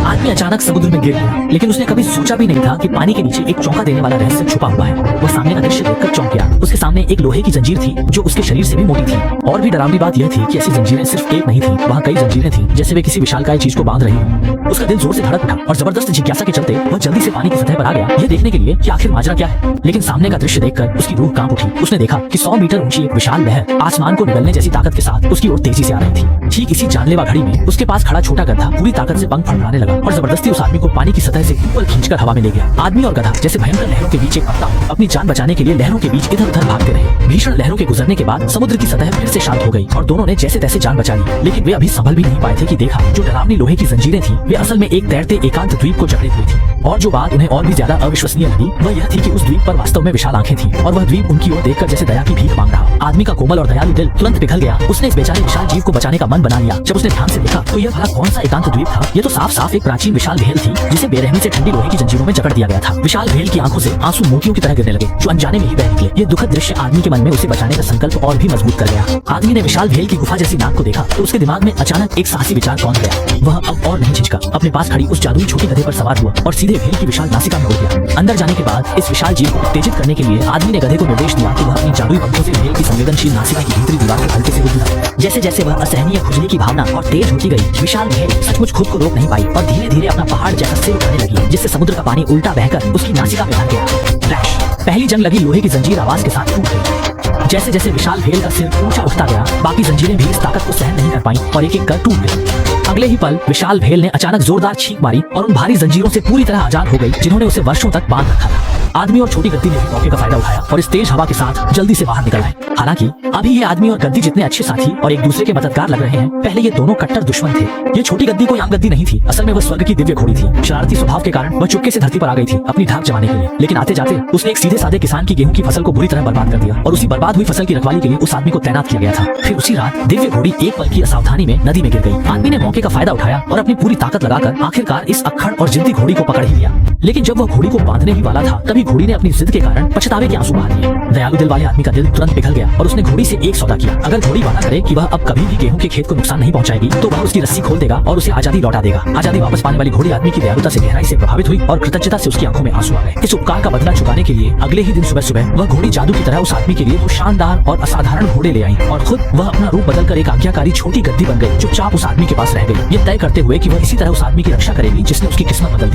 आदमी अचानक समुद्र में गिर गया, लेकिन उसने कभी सोचा भी नहीं था कि पानी के नीचे एक चौंका देने वाला रहस्य छुपा हुआ है। वह सामने का दृश्य देखकर चौंक गया। उसके सामने एक लोहे की जंजीर थी जो उसके शरीर से भी मोटी थी। और भी डरावनी बात यह थी कि ऐसी जंजीरें सिर्फ एक नहीं थी, वहाँ कई जंजीरें थी, जैसे वे किसी विशालकाय चीज को बांध रही हो। उसका दिल जोर से धड़क उठा और जबरदस्त जिज्ञासा के चलते वह जल्दी से पानी की सतह पर आ गया, यह देखने के लिए कि आखिर माजरा क्या है। लेकिन सामने का दृश्य देखकर उसकी रूह कांप उठी। उसने देखा कि 100 मीटर ऊंची एक विशाल लहर आसमान को निगलने जैसी ताकत के साथ उसकी ओर तेजी से आ रही थी। ठीक इसी जानलेवा घड़ी में उसके पास खड़ा छोटा गधा पूरी ताकत से पंख फड़फड़ाने लगा और जबरदस्ती उस आदमी को पानी की सतह से ऊपर खींचकर हवा में ले गया। आदमी और गधा जैसे भयंकर लहरों के बीच एक पत्ता अपनी जान बचाने के लिए लहरों के बीच इधर उधर भागते रहे। भीषण लहरों के गुजरने के बाद समुद्र की सतह फिर से शांत हो गई और दोनों ने जैसे तैसे जान बचा ली। लेकिन वे अभी संभल भी नहीं पाए थे कि देखा जो डरावनी लोहे की जंजीरें थी वे असल में एक तैरते एकांत द्वीप को जकड़े हुई थी। और जो बात उन्हें और भी ज्यादा अविश्वसनीय लगी वह यह थी कि उस द्वीप पर वास्तव में विशाल आंखें थी और वह द्वीप उनकी ओर देखकर जैसे दया की भीख मांग रहा। आदमी का कोमल और दयालु दिल तुरंत पिघल गया। उसने इस बेचारे विशाल जीव को बचाने का मन बना लिया। जब उसने ध्यान से देखा तो यह भला कौन सा एकांत द्वीप था। यह तो साफ साफ एक प्राचीन विशाल भेल थी जिसे बेरहमी से ठंडी लोहे की जंजीरों में जकड़ दिया गया था। विशाल भेल की आंखों से आंसू मोतियों की तरह गिरने लगे जो अनजाने में ही बह निकले। यह दुखद दृश्य आदमी के मन में उसे बचाने का संकल्प और भी मजबूत कर गया। आदमी ने विशाल भेल की गुफा जैसी नाक को देखा तो उसके दिमाग में अचानक एक साहसी विचार कौंध गया। वह अब और नहीं झिझका, अपने पास खड़ी उस जादुई छोटी गधे पर सवार हुआ और सीधे भेल की विशाल नासिका में उड़ गया। अंदर जाने के बाद इस विशाल जीव को उत्तेजित करने के लिए आदमी ने गधे को निर्देश दिया कि वह अपनी जादुई पंखों से भेल की संवेदनशील नासिका की भीतरी दीवार को हल्के से गुदगुदाए। जैसे जैसे वह असहनीय खुजली की भावना और तेज होती गई, विशाल भेल सचमुच खुद को रोक नहीं पाई और धीरे धीरे अपना पहाड़ जैसा सिर उठाने लगी, जिससे समुद्र का पानी उल्टा बहकर उसकी नासिका में भर गया। फ्लैश! पहली जंग लगी लोहे की जंजीर आवाज के साथ टूट गई। जैसे जैसे विशाल भेल का सिर ऊंचा उठता गया, बाकी जंजीरें भी इस ताकत को सहन नहीं कर पाई और एक एक कर टूट गई। अगले ही पल विशाल भेल ने अचानक जोरदार छींक मारी और उन भारी जंजीरों से पूरी तरह आजाद हो गई जिन्होंने उसे वर्षों तक बांध रखा था। आदमी और छोटी गद्दी ने भी मौके का फायदा उठाया और इस तेज हवा के साथ जल्दी से बाहर निकल आए। हालांकि अभी ये आदमी और गद्दी जितने अच्छे साथी और एक दूसरे के मददगार लग रहे हैं, पहले ये दोनों कट्टर दुश्मन थे। ये छोटी गद्दी कोई आम गद्दी नहीं थी, असल में वह स्वर्ग की दिव्य घोड़ी थी। शरारती स्वभाव के कारण वह चुपके से धरती पर आ गई थी अपनी धाक जमाने के लिए। लेकिन आते जाते उसने एक सीधे साधे किसान की गेहूं की फसल को बुरी तरह बर्बाद कर दिया और उसी बर्बाद हुई फसल की रखवाली के लिए उस आदमी को तैनात किया गया था। फिर उसी रात दिव्य घोड़ी एक पल की असावधानी में नदी में गिर गई। आदमी ने मौके का फायदा उठाया और अपनी पूरी ताकत लगाकर आखिरकार इस अक्खड़ और जिद्दी घोड़ी को पकड़ ही लिया। लेकिन जब वह घोड़ी को बांधने ही वाला था तभी घोड़ी ने अपनी जिद के कारण पछतावे के आंसू बहा दिए। दयालु दिल वाले आदमी का दिल तुरंत पिघल गया और उसने घोड़ी से एक सौदा किया। अगर घोड़ी वादा करे कि वह अब कभी भी गेहूं के खेत को नुकसान नहीं पहुंचाएगी तो वह उसकी रस्सी खोल देगा और उसे आजादी लौटा देगा। आजादी वापस पाने वाली घोड़ी आदमी की दयालुता से गहराई से प्रभावित हुई और कृतज्ञता से उसकी आंखों में आंसू आ गए। इस उपकार का बदला चुकाने के लिए अगले ही दिन सुबह सुबह वह घोड़ी जादू की तरह उस आदमी के लिए वो शानदार और असाधारण घोड़े ले आई और खुद वह अपना रूप बदलकर एक आज्ञाकारी छोटी गद्दी बन गई, चुपचाप उस आदमी के पास रह गई, ये तय करते हुए कि वह इसी तरह उस आदमी की रक्षा करेगी जिसने उसकी किस्मत बदल दी।